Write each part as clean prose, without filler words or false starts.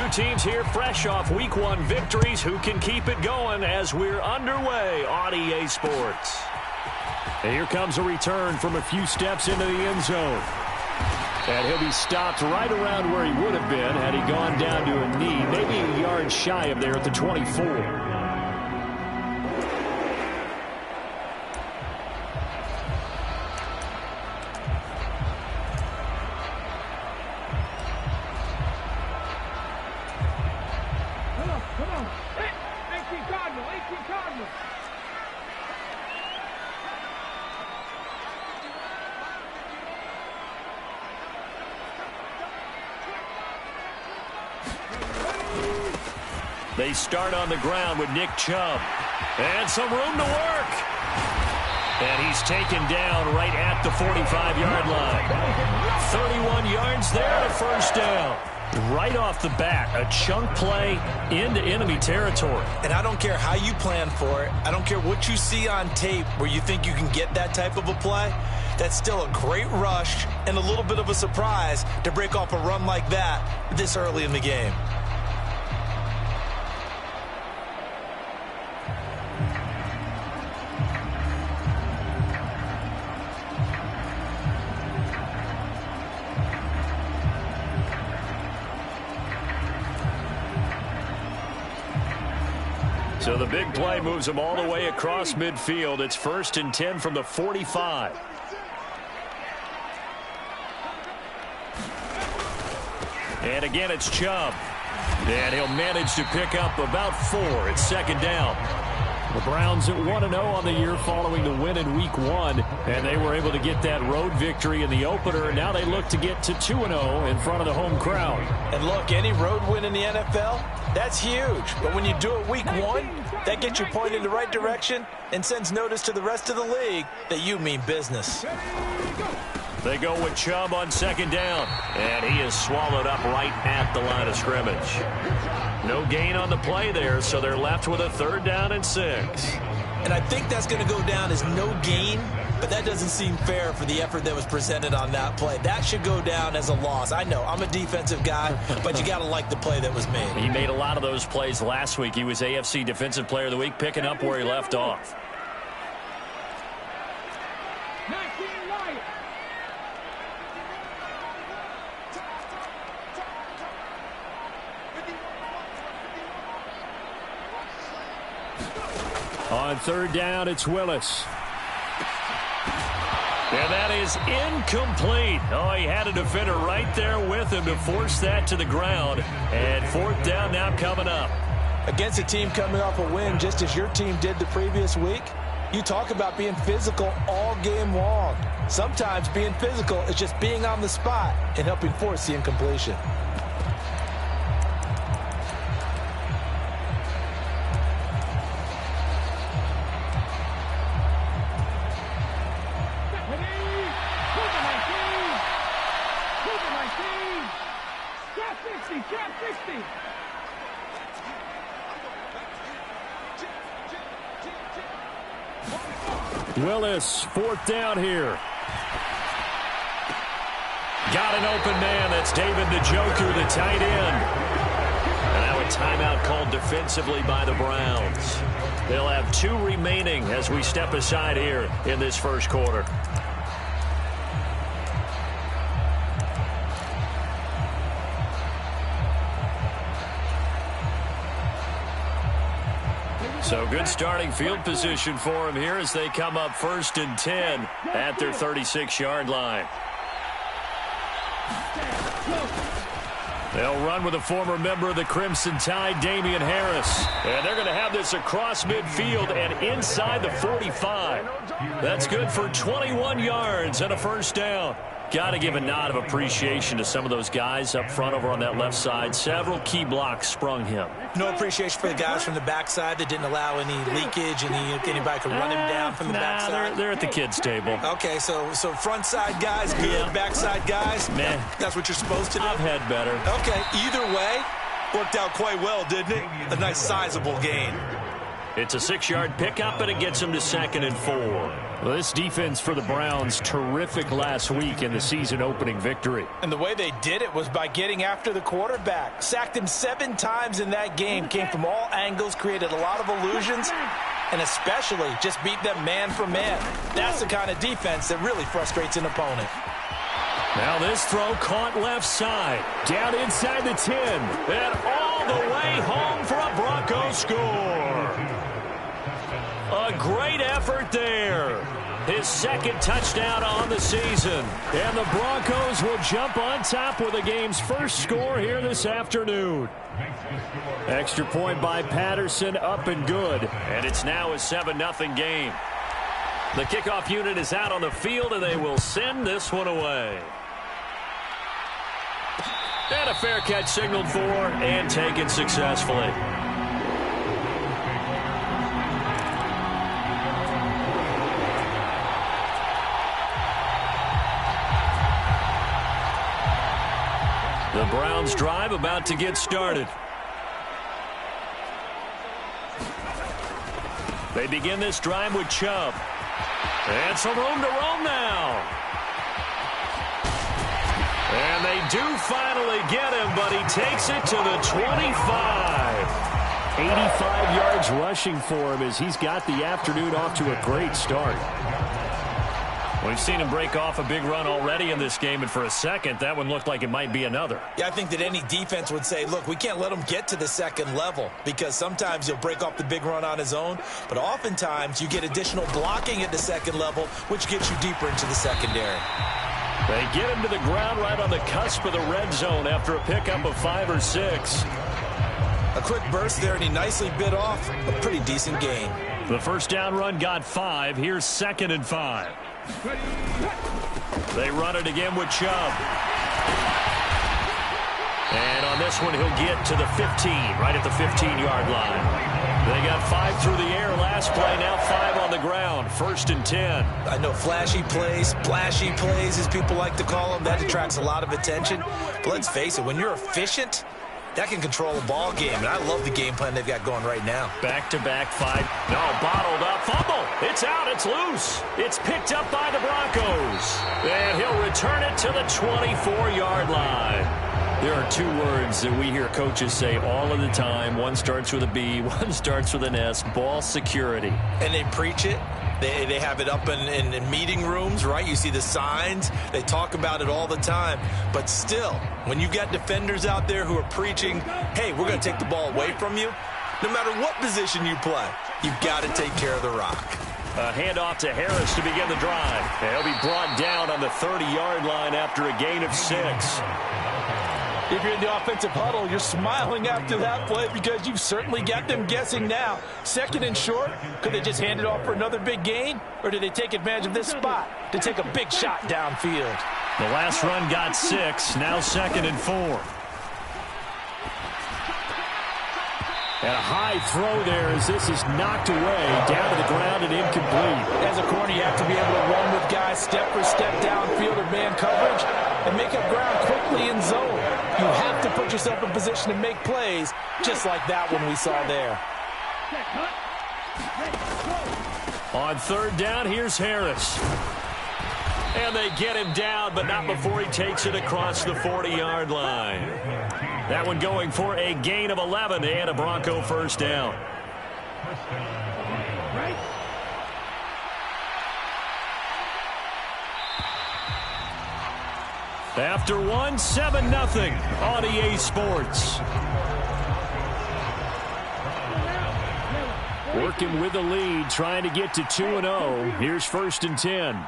teams here fresh off Week 1 victories. Who can keep it going as we're underway on EA Sports? And here comes a return from a few steps into the end zone. And he'll be stopped right around where he would have been had he gone down to a knee, maybe a yard shy of there at the 24. They start on the ground with Nick Chubb. And some room to work. And he's taken down right at the 45-yard line. 31 yards there, a first down. Right off the bat, a chunk play into enemy territory. And I don't care how you plan for it. I don't care what you see on tape where you think you can get that type of a play. That's still a great rush and a little bit of a surprise to break off a run like that this early in the game. So the big play moves them all the way across midfield. It's 1st and 10 from the 45. And again, it's Chubb. And he'll manage to pick up about 4. It's 2nd down. The Browns at 1-0 on the year following the win in Week 1. And they were able to get that road victory in the opener. Now they look to get to 2-0 in front of the home crowd. And look, any road win in the NFL, that's huge. But when you do it Week 1, that gets you pointed in the right direction and sends notice to the rest of the league that you mean business. They go with Chubb on 2nd down. And he is swallowed up right at the line of scrimmage. No gain on the play there, so they're left with a 3rd down and 6. And I think that's going to go down as no gain, but that doesn't seem fair for the effort that was presented on that play. That should go down as a loss. I know, I'm a defensive guy, but you got to like the play that was made. He made a lot of those plays last week. He was AFC Defensive Player of the Week, picking up where he left off. On 3rd down, it's Willis. And that is incomplete. Oh, he had a defender right there with him to force that to the ground. And 4th down now coming up. Against a team coming off a win just as your team did the previous week, you talk about being physical all game long. Sometimes being physical is just being on the spot and helping force the incompletion. Willis, 4th down here. Got an open man. That's David Njoku, the tight end. And now a timeout called defensively by the Browns. They'll have 2 remaining as we step aside here in this first quarter. So good starting field position for him here as they come up 1st and 10 at their 36-yard line. They'll run with a former member of the Crimson Tide, Damian Harris. And they're going to have this across midfield and inside the 45. That's good for 21 yards and a 1st down. Got to give a nod of appreciation to some of those guys up front over on that left side. Several key blocks sprung him. No appreciation for the guys from the backside that didn't allow any leakage and anybody could run him down from the backside. They're at the kids' table. Okay, so front side guys, good, backside guys, man. That's what you're supposed to do? I've had better. Okay, either way, worked out quite well, didn't it? A nice sizable gain. It's a 6-yard pickup, and it gets them to 2nd and 4. Well, this defense for the Browns, terrific last week in the season-opening victory. And the way they did it was by getting after the quarterback. Sacked him 7 times in that game. Came from all angles, created a lot of illusions, and especially just beat them man for man. That's the kind of defense that really frustrates an opponent. Now this throw caught left side. Down inside the 10. And all the way home for a Bronco score. A great effort there. His 2nd touchdown on the season. And the Broncos will jump on top with the game's first score here this afternoon. Extra point by Patterson, up and good. And it's now a 7-0 game. The kickoff unit is out on the field, and they will send this one away. And a fair catch signaled for and taken successfully. The Browns drive about to get started. They begin this drive with Chubb. And some room to roam now. And they do finally get him, but he takes it to the 25. 85 yards rushing for him as he's got the afternoon off to a great start. We've seen him break off a big run already in this game, and for a second, that one looked like it might be another. Yeah, I think that any defense would say, look, we can't let him get to the 2nd level, because sometimes he'll break off the big run on his own, but oftentimes you get additional blocking at the 2nd level, which gets you deeper into the secondary. They get him to the ground right on the cusp of the red zone after a pickup of 5 or 6. A quick burst there, and he nicely bit off a pretty decent gain. The first down run got 5. Here's 2nd and 5. They run it again with Chubb. And on this one, he'll get to the 15, right at the 15-yard line. They got 5 through the air last play, now 5 on the ground. 1st and 10. I know flashy plays, splashy plays, as people like to call them, that attracts a lot of attention. But let's face it, when you're efficient, that can control a ball game, and I love the game plan they've got going right now. Back-to-back 5. No, bottled up. Fumble. It's out. It's loose. It's picked up by the Broncos. And he'll return it to the 24-yard line. There are 2 words that we hear coaches say all of the time. One starts with a B, one starts with an S. Ball security. And they preach it. They have it up in meeting rooms, right? You see the signs. They talk about it all the time. But still, when you've got defenders out there who are preaching, hey, we're going to take the ball away from you, no matter what position you play, you've got to take care of the rock. A handoff to Harris to begin the drive. He'll be brought down on the 30-yard line after a gain of 6. If you're in the offensive huddle, you're smiling after that play because you've certainly got them guessing now. 2nd and short, could they just hand it off for another big gain? Or do they take advantage of this spot to take a big shot downfield? The last run got 6, now 2nd and 4. And a high throw there as this is knocked away, down to the ground and incomplete. As a corner, you have to be able to run with guys step for step downfield or man coverage and make up ground quickly in zone. You have to put yourself in position to make plays, just like that one we saw there. On 3rd down, here's Harris. And they get him down, but not before he takes it across the 40-yard line. That one going for a gain of 11 and a Bronco first down. After 1, 7-0 on EA Sports. Working with the lead, trying to get to 2-0. Here's 1st and 10.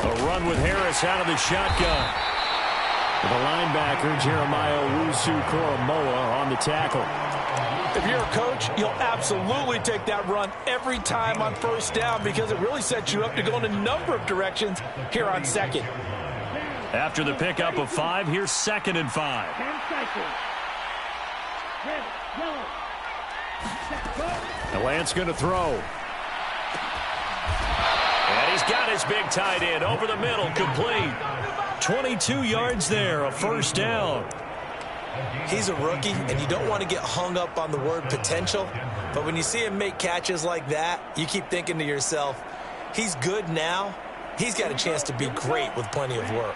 A run with Harris out of the shotgun. The linebacker, Jeremiah Owusu-Koramoah, on the tackle. If you're a coach, you'll absolutely take that run every time on 1st down because it really sets you up to go in a number of directions here on 2nd. After the pickup of 5, here's 2nd and 5. And Lance going to throw. And he's got his big tight end over the middle, complete. 22 yards there, a 1st down. He's a rookie, and you don't want to get hung up on the word potential, but when you see him make catches like that, you keep thinking to yourself, he's good now. He's got a chance to be great with plenty of work.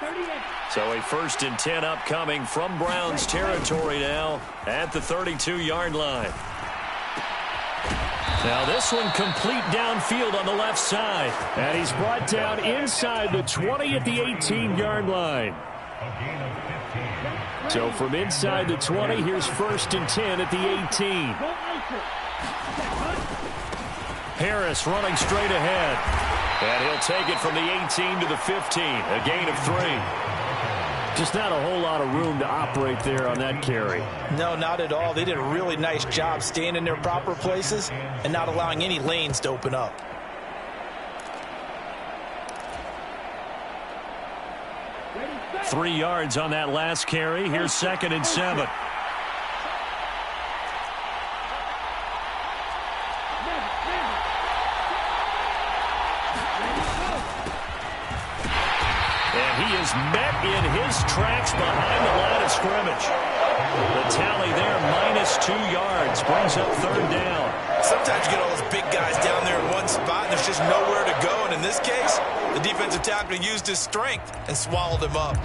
So a 1st and 10 upcoming from Browns territory now at the 32-yard line. Now this one complete downfield on the left side. And he's brought down inside the 20 at the 18-yard line. So from inside the 20, here's 1st and 10 at the 18. Harris running straight ahead. And he'll take it from the 18 to the 15, a gain of 3. Just not a whole lot of room to operate there on that carry. No, not at all. They did a really nice job staying in their proper places and not allowing any lanes to open up. Three yards on that last carry. Here's 2nd and 7. And he is met in his tracks behind the line of scrimmage. The tally there, -2 yards, brings up 3rd down. Sometimes you get all those big guys down there in one spot, and there's just nowhere to go. And in this case, the defensive tackle used his strength and swallowed him up.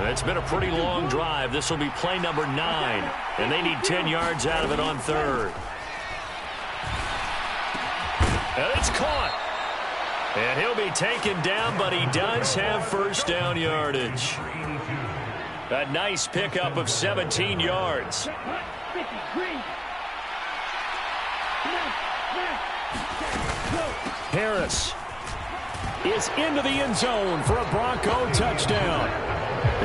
It's been a pretty long drive. This will be play number 9, and they need 10 yards out of it on 3rd. And it's caught. And he'll be taken down, but he does have 1st down yardage. A nice pickup of 17 yards. Harris is into the end zone for a Bronco touchdown.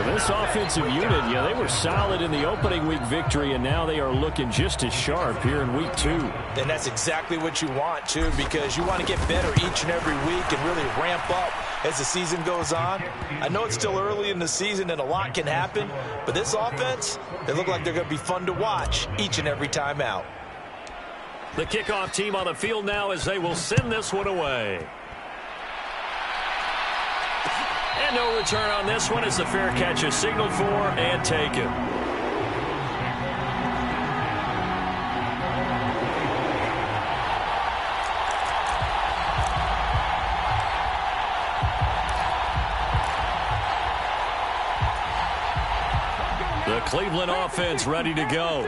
This offensive unit, yeah, they were solid in the opening week victory, and now they are looking just as sharp here in week 2. And that's exactly what you want, too, because you want to get better each and every week and really ramp up as the season goes on. I know it's still early in the season and a lot can happen, but this offense, they look like they're going to be fun to watch each and every time out. The kickoff team on the field now as they will send this one away. And no return on this one as the fair catch is signaled for and taken. The Cleveland offense ready to go.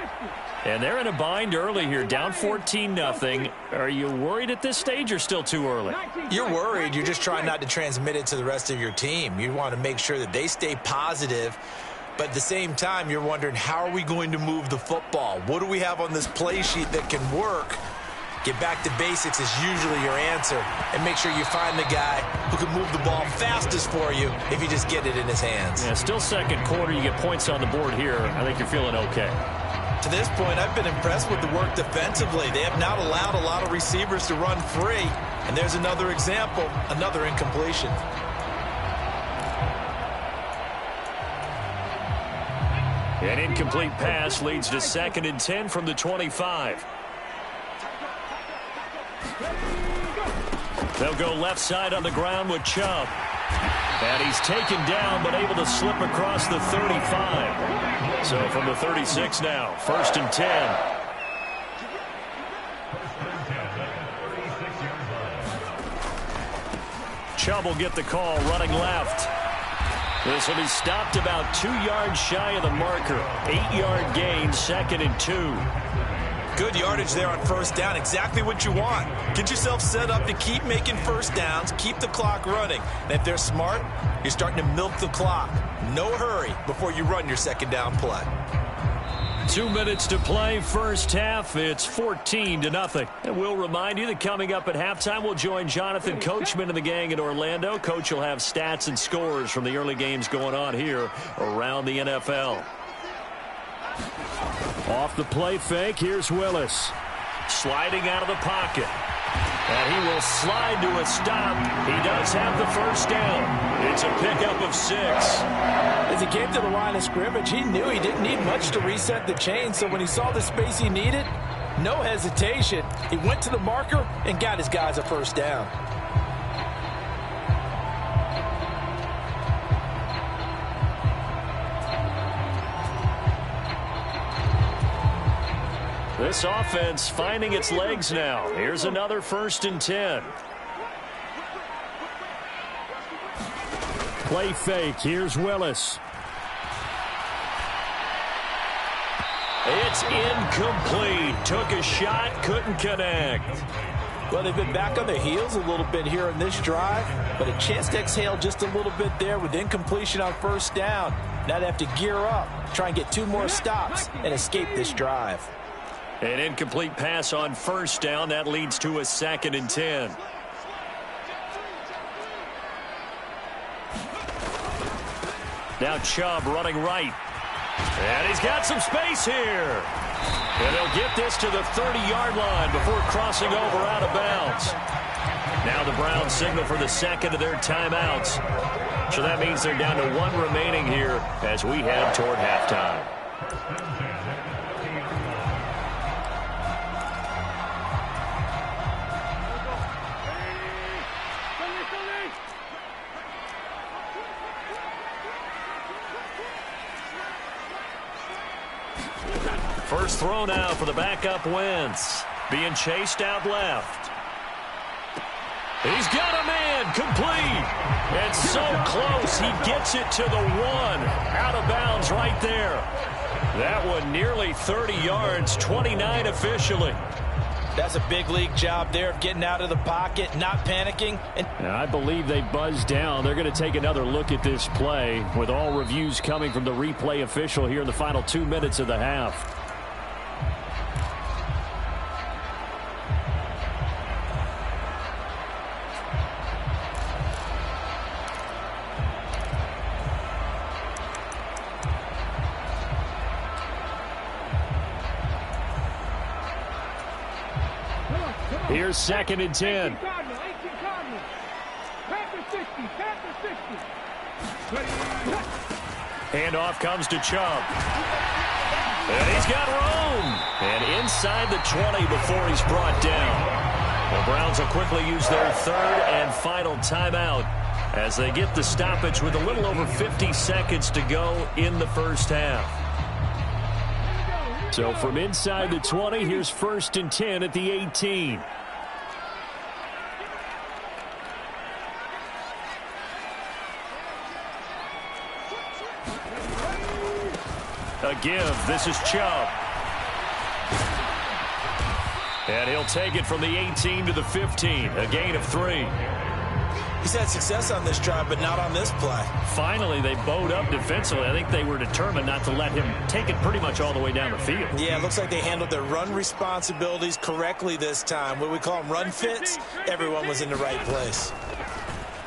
And they're in a bind early here, down 14-0. Are you worried at this stage or still too early? You're worried. You're just trying not to transmit it to the rest of your team. You want to make sure that they stay positive. But at the same time, you're wondering, how are we going to move the football? What do we have on this play sheet that can work? Get back to basics is usually your answer. And make sure you find the guy who can move the ball fastest for you if you just get it in his hands. Yeah, still second quarter. You get points on the board here. I think you're feeling okay. To this point, I've been impressed with the work defensively. They have not allowed a lot of receivers to run free. And there's another example, another incompletion. An incomplete pass leads to 2nd and 10 from the 25. They'll go left side on the ground with Chubb. And he's taken down, but able to slip across the 35. So from the 36 now, 1st and 10. Chubb will get the call running left. This will be stopped about 2 yards shy of the marker. 8-yard gain, 2nd and 2. Good yardage there on 1st down. Exactly what you want. Get yourself set up to keep making 1st downs, keep the clock running. And if they're smart, you're starting to milk the clock. No hurry before you run your 2nd down play. 2 minutes to play, 1st half. It's 14-0. And we'll remind you that coming up at halftime, we'll join Jonathan Coachman and the gang in Orlando. Coach will have stats and scores from the early games going on here around the NFL. Off the play fake, here's Willis. Sliding out of the pocket. And he will slide to a stop. He does have the first down. It's a pickup of 6. As he came to the line of scrimmage, he knew he didn't need much to reset the chain. So when he saw the space he needed, no hesitation. He went to the marker and got his guys a first down. This offense finding its legs now. Here's another 1st and 10. Play fake. Here's Willis. It's incomplete. Took a shot, couldn't connect. Well, they've been back on their heels a little bit here in this drive, but a chance to exhale just a little bit there with incompletion on first down. Now they have to gear up, try and get 2 more stops, and escape this drive. An incomplete pass on first down. That leads to a 2nd and 10. Now Chubb running right. And he's got some space here. And he'll get this to the 30-yard line before crossing over out of bounds. Now the Browns signal for the 2nd of their timeouts. So that means they're down to 1 remaining here as we head toward halftime. First throw now for the backup Wentz. Being chased out left. He's got a man complete. And so close. He gets it to the 1. Out of bounds right there. That one nearly 30 yards. 29 officially. That's a big league job there of getting out of the pocket, not panicking. And I believe they buzzed down. They're going to take another look at this play with all reviews coming from the replay official here in the final 2 minutes of the half. Here's 2nd and 10. Handoff comes to Chubb. And he's got room. And inside the 20 before he's brought down. The Browns will quickly use their 3rd and final timeout as they get the stoppage with a little over 50 seconds to go in the first half. So from inside the 20, here's 1st and 10 at the 18. A give. This is Chubb. And he'll take it from the 18 to the 15. A gain of 3. He's had success on this drive, but not on this play. Finally, they bowed up defensively. I think they were determined not to let him take it pretty much all the way down the field. Yeah, it looks like they handled their run responsibilities correctly this time. What we call them run fits, everyone was in the right place.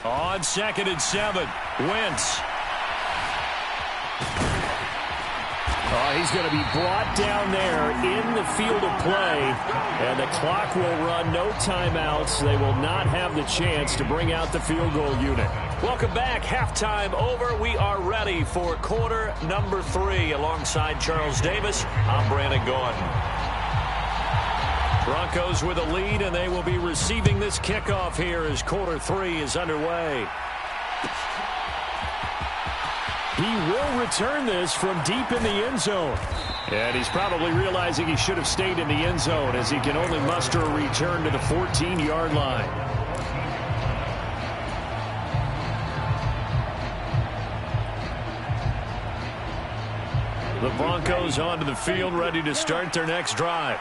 On 2nd and 7, Wentz. He's going to be brought down there in the field of play, and the clock will run. No timeouts. They will not have the chance to bring out the field goal unit. Welcome back. Halftime over. We are ready for quarter number 3. Alongside Charles Davis, I'm Brandon Gordon. Broncos with a lead, and they will be receiving this kickoff here as quarter 3 is underway. He will return this from deep in the end zone. And he's probably realizing he should have stayed in the end zone as he can only muster a return to the 14-yard line. The Broncos onto the field, ready to start their next drive.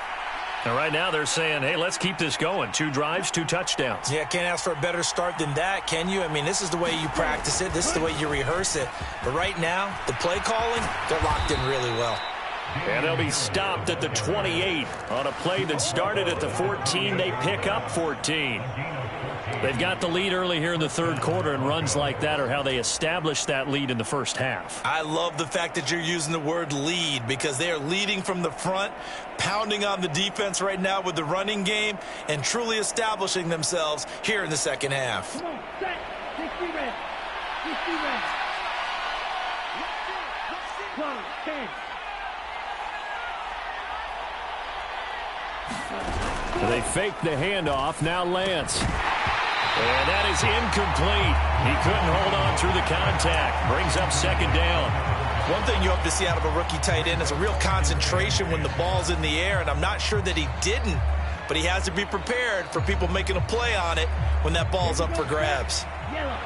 And right now they're saying, hey, let's keep this going. 2 drives, 2 touchdowns. Yeah, can't ask for a better start than that, can you? I mean, this is the way you practice it. This is the way you rehearse it. But right now, the play calling, they're locked in really well. And they'll be stopped at the 28 on a play that started at the 14. They pick up 14. They've got the lead early here in the third quarter, and runs like that are how they established that lead in the first half. I love the fact that you're using the word lead, because they are leading from the front, pounding on the defense right now with the running game, and truly establishing themselves here in the second half. Come on, set. 60 reps. 60 reps. 12, 10. They fake the handoff. Now Lance. And that is incomplete. He couldn't hold on through the contact. Brings up second down. One thing you hope to see out of a rookie tight end is a real concentration when the ball's in the air, and I'm not sure that he didn't, but he has to be prepared for people making a play on it when that ball's up for grabs.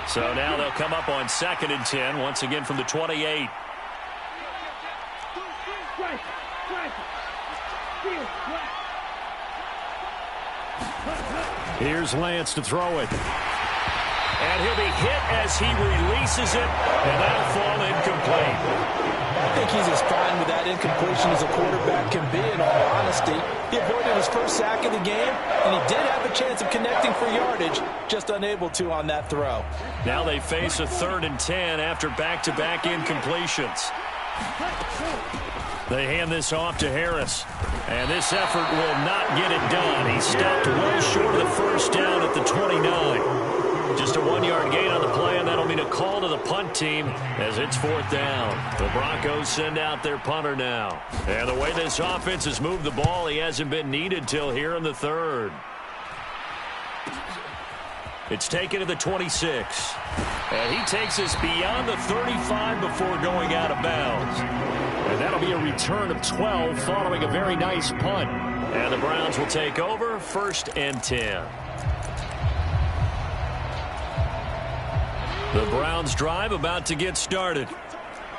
So now they'll come up on 2nd and 10, once again from the 28. Here's Lance to throw it. And he'll be hit as he releases it, and that'll fall incomplete. I think he's as fine with that incompletion as a quarterback can be, in all honesty. He avoided his first sack of the game, and he did have a chance of connecting for yardage, just unable to on that throw. Now they face a 3rd and 10 after back-to-back incompletions. They hand this off to Harris. And this effort will not get it done. He stopped well short of the first down at the 29. Just a 1-yard gain on the play, and that'll mean a call to the punt team as it's 4th down. The Broncos send out their punter now. And the way this offense has moved the ball, he hasn't been needed till here in the 3rd. It's taken to the 26. And he takes us beyond the 35 before going out of bounds. And that'll be a return of 12 following a very nice punt. And the Browns will take over 1st and 10. The Browns drive about to get started.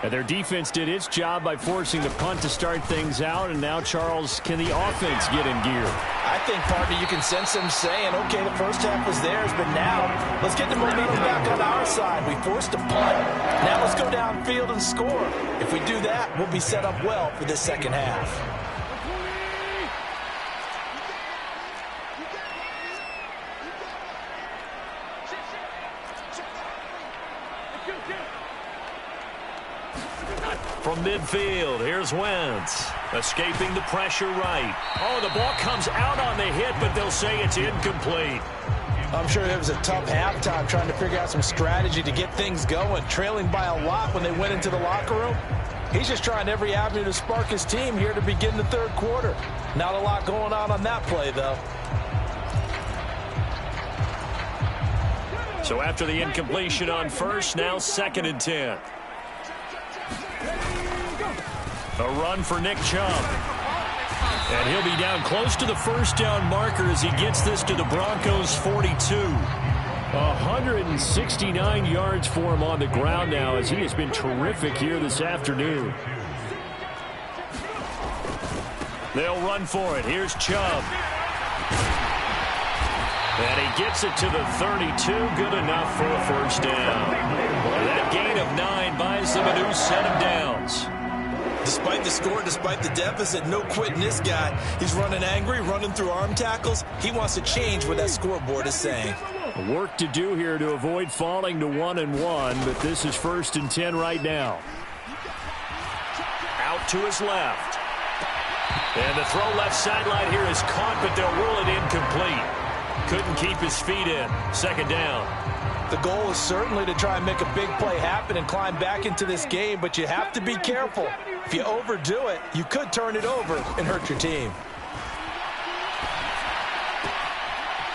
And their defense did its job by forcing the punt to start things out. And now, Charles, can the offense get in gear? I think, partner, you can sense them saying, okay, the first half was theirs, but now let's get the momentum back on our side. We forced a punt. Now let's go downfield and score. If we do that, we'll be set up well for this second half. From midfield, here's Wentz. Escaping the pressure right. Oh, the ball comes out on the hit, but they'll say it's incomplete. I'm sure it was a tough halftime trying to figure out some strategy to get things going. Trailing by a lot when they went into the locker room. He's just trying every avenue to spark his team here to begin the third quarter. Not a lot going on that play, though. So after the incompletion on first, now 2nd and 10. A run for Nick Chubb. And he'll be down close to the first down marker as he gets this to the Broncos' 42. 169 yards for him on the ground now as he has been terrific here this afternoon. They'll run for it. Here's Chubb. And he gets it to the 32. Good enough for a first down. That gain of 9 buys them a new set of downs. Despite the score, despite the deficit, no quitting this guy. He's running angry, running through arm tackles. He wants to change what that scoreboard is saying. Work to do here to avoid falling to 1-1, but this is 1st and 10 right now. Out to his left. And the throw left sideline here is caught, but they'll rule it incomplete. Couldn't keep his feet in. 2nd down. The goal is certainly to try and make a big play happen and climb back into this game, but you have to be careful. If you overdo it, you could turn it over and hurt your team.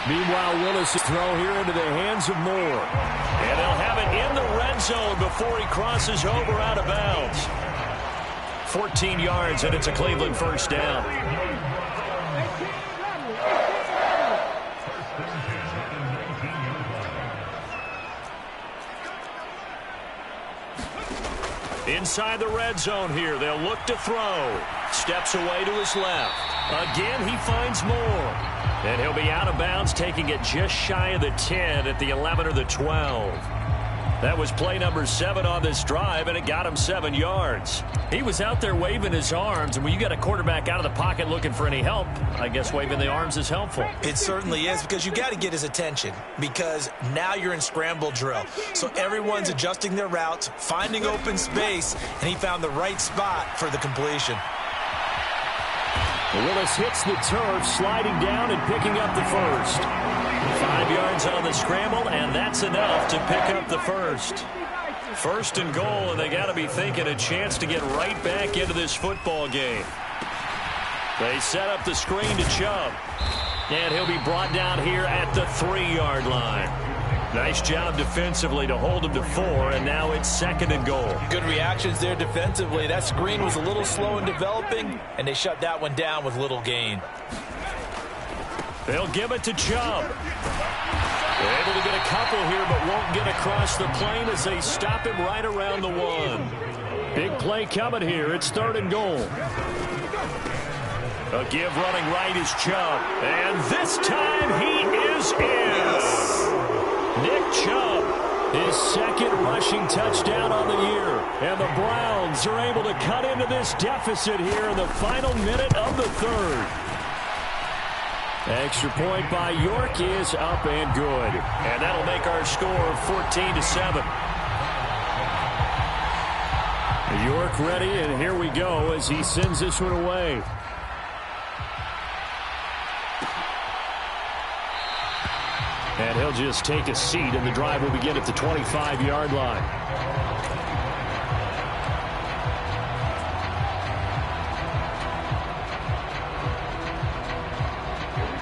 Meanwhile, Willis' throw here into the hands of Moore. And they'll have it in the red zone before he crosses over out of bounds. 14 yards, and it's a Cleveland first down. Inside the red zone here, they'll look to throw. Steps away to his left. Again, he finds Moore. And he'll be out of bounds, taking it just shy of the 10 at the 11 or the 12. That was play number 7 on this drive, and it got him 7 yards. He was out there waving his arms, and when you got a quarterback out of the pocket looking for any help, I guess waving the arms is helpful. It certainly is, because you got to get his attention, because now you're in scramble drill. So everyone's adjusting their routes, finding open space, and he found the right spot for the completion. Willis hits the turf, sliding down and picking up the first. 5 yards on the scramble, and that's enough to pick up the first. First and goal, and they got to be thinking a chance to get right back into this football game. They set up the screen to Chubb, and he'll be brought down here at the 3-yard line. Nice job defensively to hold him to 4, and now it's 2nd and goal. Good reactions there defensively. That screen was a little slow in developing, and they shut that one down with little gain. They'll give it to Chubb. They're able to get a couple here, but won't get across the plane as they stop him right around the 1. Big play coming here. It's 3rd and goal. A give running right is Chubb. And this time he is in. Nick Chubb, his 2nd rushing touchdown on the year. And the Browns are able to cut into this deficit here in the final minute of the 3rd. Extra point by York is up and good. And that'll make our score 14-7. York ready, and here we go as he sends this one away. And he'll just take a seat, and the drive will begin at the 25-yard line.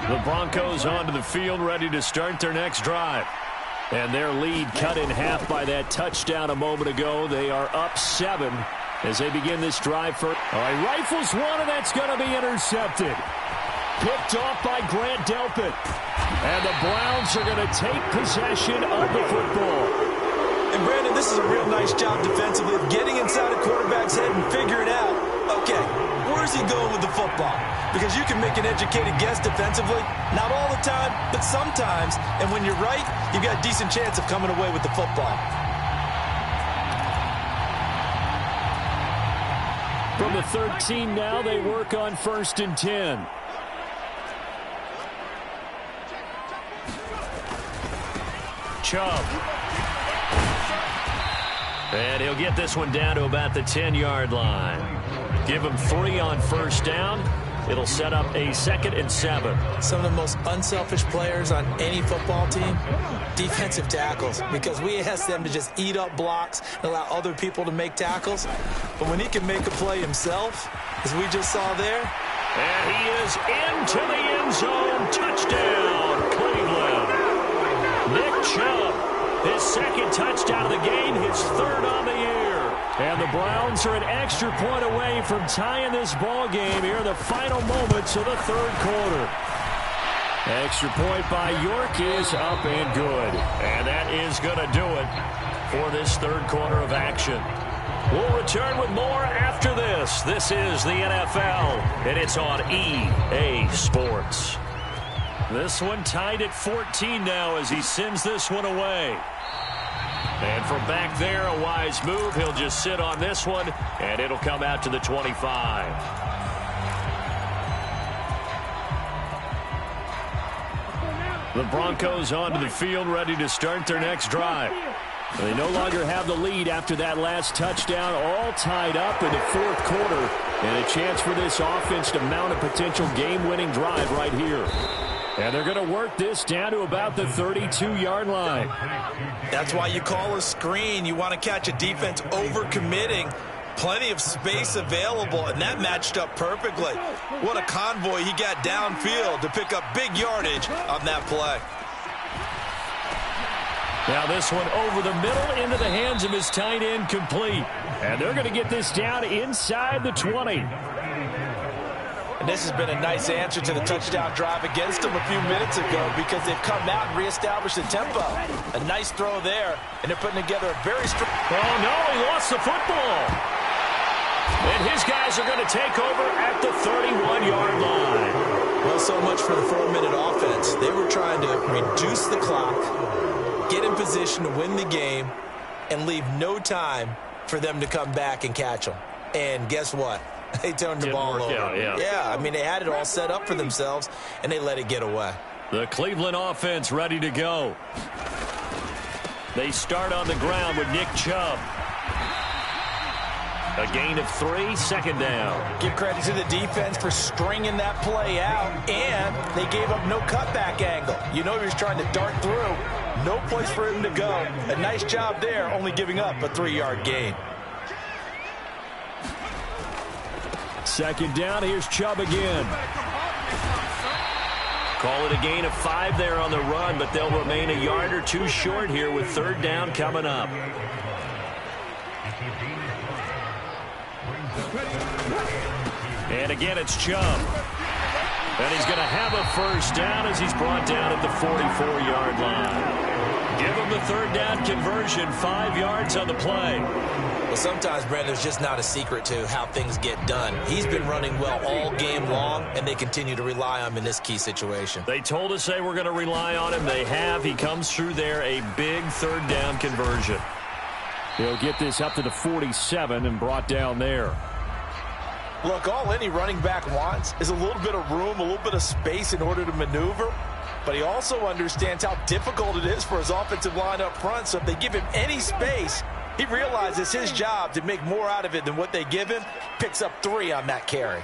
The Broncos onto the field, ready to start their next drive. And their lead cut in half by that touchdown a moment ago. They are up 7 as they begin this drive. All right, rifles one, and that's going to be intercepted. Picked off by Grant Delpit. And the Browns are going to take possession of the football. And Brandon, this is a real nice job defensively of getting inside a quarterback's head and figuring out, okay, where's he going with the football? Because you can make an educated guess defensively. Not all the time, but sometimes. And when you're right, you've got a decent chance of coming away with the football. From the 13 now, they work on 1st and 10. Chubb. And he'll get this one down to about the 10-yard line. Give him 3 on 1st down. It'll set up a 2nd and 7. Some of the most unselfish players on any football team, defensive tackles, because we ask them to just eat up blocks and allow other people to make tackles. But when he can make a play himself, as we just saw there. And he is into the end zone. Touchdown, Cleveland. Nick Chubb, his 2nd touchdown of the game, his 3rd on the year. And the Browns are an extra point away from tying this ball game here in the final moments of the 3rd quarter. Extra point by York is up and good. And that is going to do it for this 3rd quarter of action. We'll return with more after this. This is the NFL, and it's on EA Sports. This one tied at 14 now as he sends this one away. And from back there, a wise move. He'll just sit on this one, and it'll come out to the 25. The Broncos onto the field, ready to start their next drive. They no longer have the lead after that last touchdown, all tied up in the 4th quarter. And a chance for this offense to mount a potential game-winning drive right here. And they're going to work this down to about the 32-yard line. That's why you call a screen. You want to catch a defense overcommitting. Plenty of space available, and that matched up perfectly. What a convoy he got downfield to pick up big yardage on that play. Now this one over the middle into the hands of his tight end, complete. And they're going to get this down inside the 20. And this has been a nice answer to the touchdown drive against them a few minutes ago because they've come out and reestablished the tempo. A nice throw there, and they're putting together a very strong... Oh, no, he lost the football. And his guys are going to take over at the 31-yard line. Well, so much for the 4-minute offense. They were trying to reduce the clock, get in position to win the game, and leave no time for them to come back and catch them. And guess what? They turned the ball over. Yeah, I mean, they had it all set up for themselves, and they let it get away. The Cleveland offense ready to go. They start on the ground with Nick Chubb. A gain of 3, second down. Give credit to the defense for stringing that play out, and they gave up no cutback angle. You know he was trying to dart through. No place for him to go. A nice job there, only giving up a 3-yard gain. Second down, here's Chubb again. Call it a gain of 5 there on the run, but they'll remain a yard or 2 short here with third down coming up. And again, it's Chubb. And he's going to have a first down as he's brought down at the 44-yard line. Give him the third down conversion, 5 yards on the play. Well, sometimes, Brandon, there's just not a secret to how things get done. He's been running well all game long, and they continue to rely on him in this key situation. They told us they were going to rely on him. They have. He comes through there, a big third down conversion. He'll get this up to the 47 and brought down there. Look, all any running back wants is a little bit of room, a little bit of space in order to maneuver. But he also understands how difficult it is for his offensive line up front. So if they give him any space, he realizes his job to make more out of it than what they give him. Picks up 3 on that carry.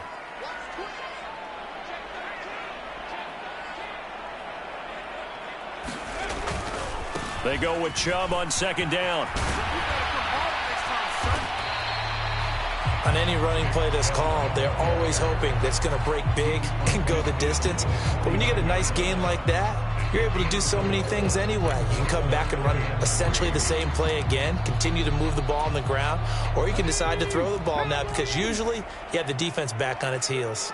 They go with Chubb on second down. On any running play that's called, they're always hoping that it's going to break big and go the distance. But when you get a nice gain like that, you're able to do so many things anyway. You can come back and run essentially the same play again, continue to move the ball on the ground, or you can decide to throw the ball now because usually you have the defense back on its heels.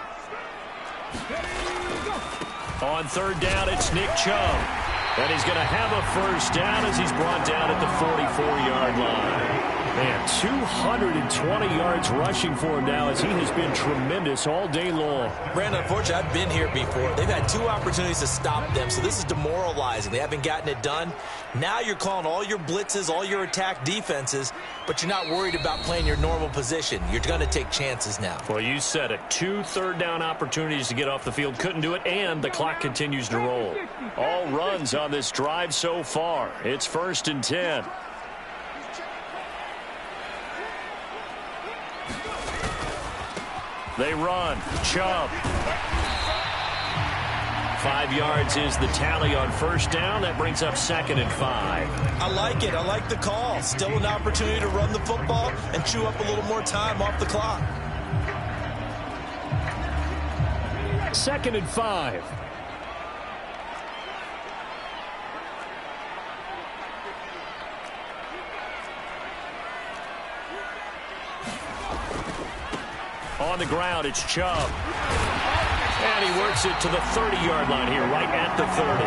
On third down, it's Nick Chubb. And he's going to have a first down as he's brought down at the 44-yard line. Man, 220 yards rushing for him now as he has been tremendous all day long. Brandon, unfortunately, I've been here before. They've had 2 opportunities to stop them, so this is demoralizing. They haven't gotten it done. Now you're calling all your blitzes, all your attack defenses, but you're not worried about playing your normal position. You're going to take chances now. Well, you said it. 2 third-down opportunities to get off the field. Couldn't do it, and the clock continues to roll. All runs on this drive so far. It's 1st and 10. They run. Chubb. 5 yards is the tally on first down. That brings up 2nd and 5. I like it. I like the call. Still an opportunity to run the football and chew up a little more time off the clock. 2nd and 5. On the ground, it's Chubb. And he works it to the 30-yard line here, right at the 30.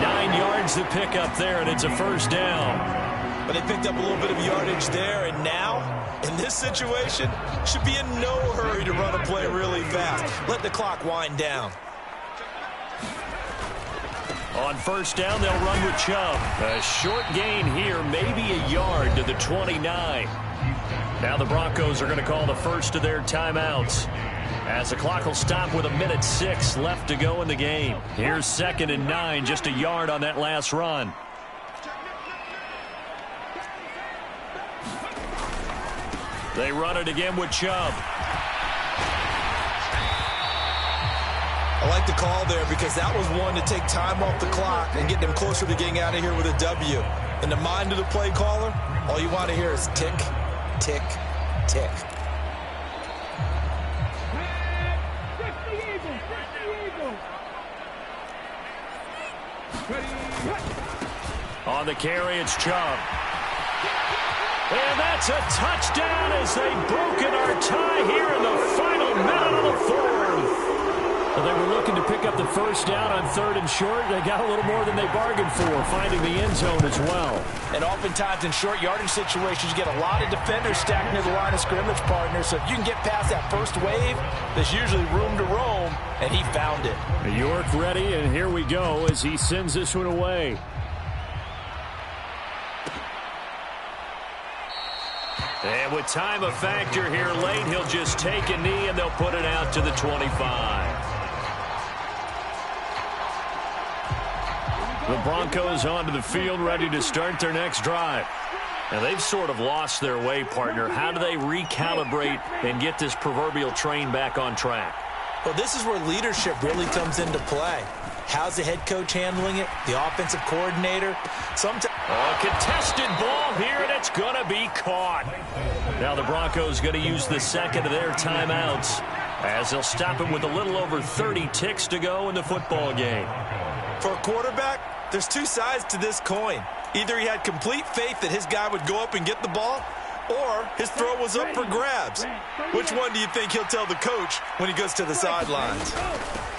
9 yards to pick up there, and it's a first down. But they picked up a little bit of yardage there, and now, in this situation, should be in no hurry to run a play really fast. Let the clock wind down. On first down, they'll run with Chubb. A short gain here, maybe a yard to the 29. Now the Broncos are going to call the first of their timeouts, as the clock will stop with 1:06 left to go in the game. Here's 2nd and 9, just a yard on that last run. They run it again with Chubb. I like the call there because that was one to take time off the clock and get them closer to getting out of here with a W. In the mind of the play caller, all you want to hear is tick, tick, tick. On the carry, it's Chubb. And that's a touchdown as they've broken our tie here in the final minute of the 4th. Well, they were looking to pick up the first down on 3rd and short. They got a little more than they bargained for, finding the end zone as well. And oftentimes in short yardage situations, you get a lot of defenders stacked near the line of scrimmage, partners. So if you can get past that first wave, there's usually room to roam, and he found it. York ready, and here we go as he sends this one away. And with time a factor here late, he'll just take a knee and they'll put it out to the 25. The Broncos onto the field ready to start their next drive. Now, they've sort of lost their way, partner. How do they recalibrate and get this proverbial train back on track? Well, this is where leadership really comes into play. How's the head coach handling it? The offensive coordinator? A contested ball here, and it's going to be caught. Now the Broncos going to use the second of their timeouts as they'll stop it with a little over 30 ticks to go in the football game. For a quarterback, there's two sides to this coin. Either he had complete faith that his guy would go up and get the ball, or his throw was up for grabs. Which one do you think he'll tell the coach when he goes to the sidelines?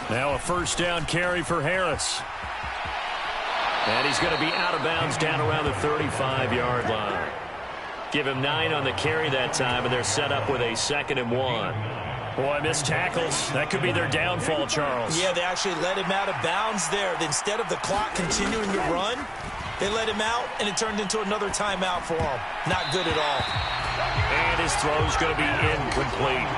Now a first down carry for Harris. And he's going to be out of bounds down around the 35-yard line. Give him 9 on the carry that time, and they're set up with a 2nd and 1. Boy, missed tackles. That could be their downfall, Charles. Yeah, they actually let him out of bounds there. Instead of the clock continuing to run, they let him out, and it turned into another timeout for him. Not good at all. And his throw's going to be incomplete.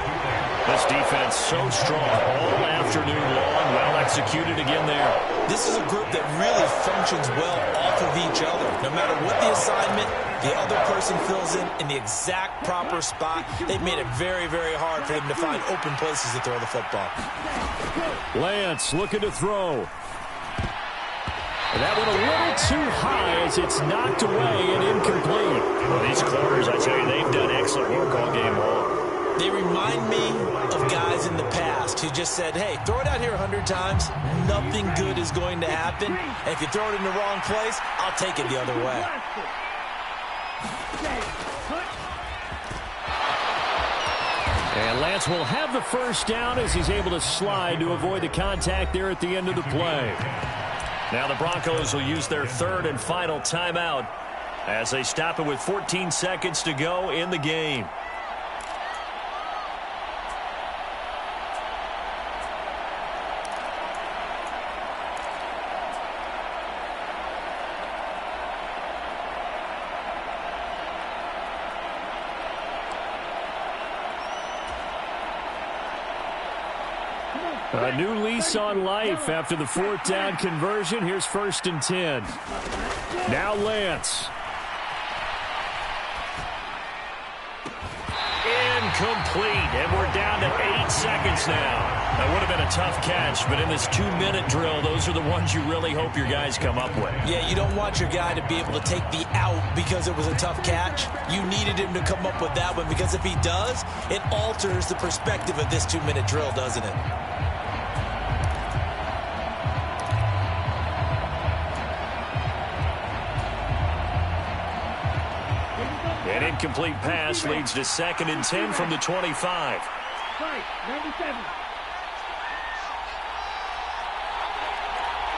This defense so strong all afternoon long. Well executed again there. This is a group that really functions well off of each other. No matter what the assignment, the other person fills in the exact proper spot. They've made it very, very hard for them to find open places to throw the football. Lance looking to throw. And that went a little too high as it's knocked away and incomplete. Well, these corners, I tell you, they've done excellent work all game long. They remind me of guys in the past who just said, hey, throw it out here 100 times. Nothing good is going to happen. And if you throw it in the wrong place, I'll take it the other way. And Lance will have the first down as he's able to slide to avoid the contact there at the end of the play. Now the Broncos will use their 3rd and final timeout as they stop it with 14 seconds to go in the game. A new lease on life after the 4th down conversion. Here's 1st and 10. Now Lance. Incomplete, and we're down to 8 seconds now. That would have been a tough catch, but in this 2-minute drill, those are the ones you really hope your guys come up with. Yeah, you don't want your guy to be able to take the out because it was a tough catch. You needed him to come up with that one because if he does, it alters the perspective of this 2-minute drill, doesn't it? An incomplete pass leads to 2nd and 10 from the 25. Strike, 97.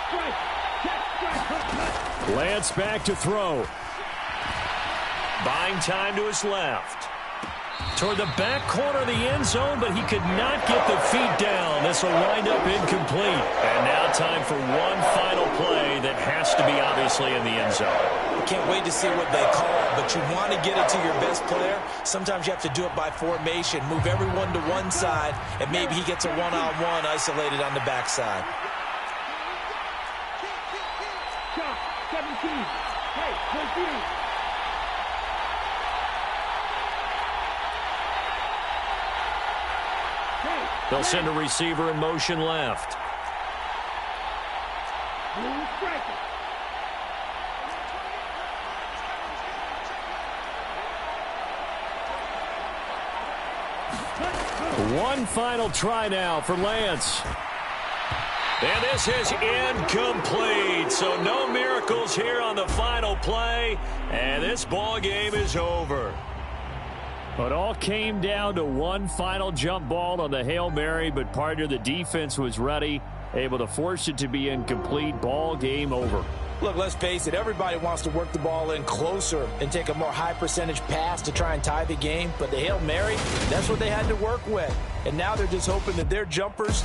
Strike, cut. Lance back to throw. Buying time to his left. Toward the back corner of the end zone, but he could not get the feet down. This will wind up incomplete. And now time for one final play that has to be obviously in the end zone. Can't wait to see what they call, but you want to get it to your best player. Sometimes you have to do it by formation. Move everyone to one side, and maybe he gets a one-on-one isolated on the backside. Shot, 17. Hey, continue. They'll send a receiver in motion left. One final try now for Lance. And this is incomplete. So no miracles here on the final play. And this ball game is over. It all came down to one final jump ball on the Hail Mary, but partner, the defense was ready, able to force it to be incomplete. Ball game over. Look, let's face it, everybody wants to work the ball in closer and take a more high percentage pass to try and tie the game. But the Hail Mary, that's what they had to work with. And now they're just hoping that their jumpers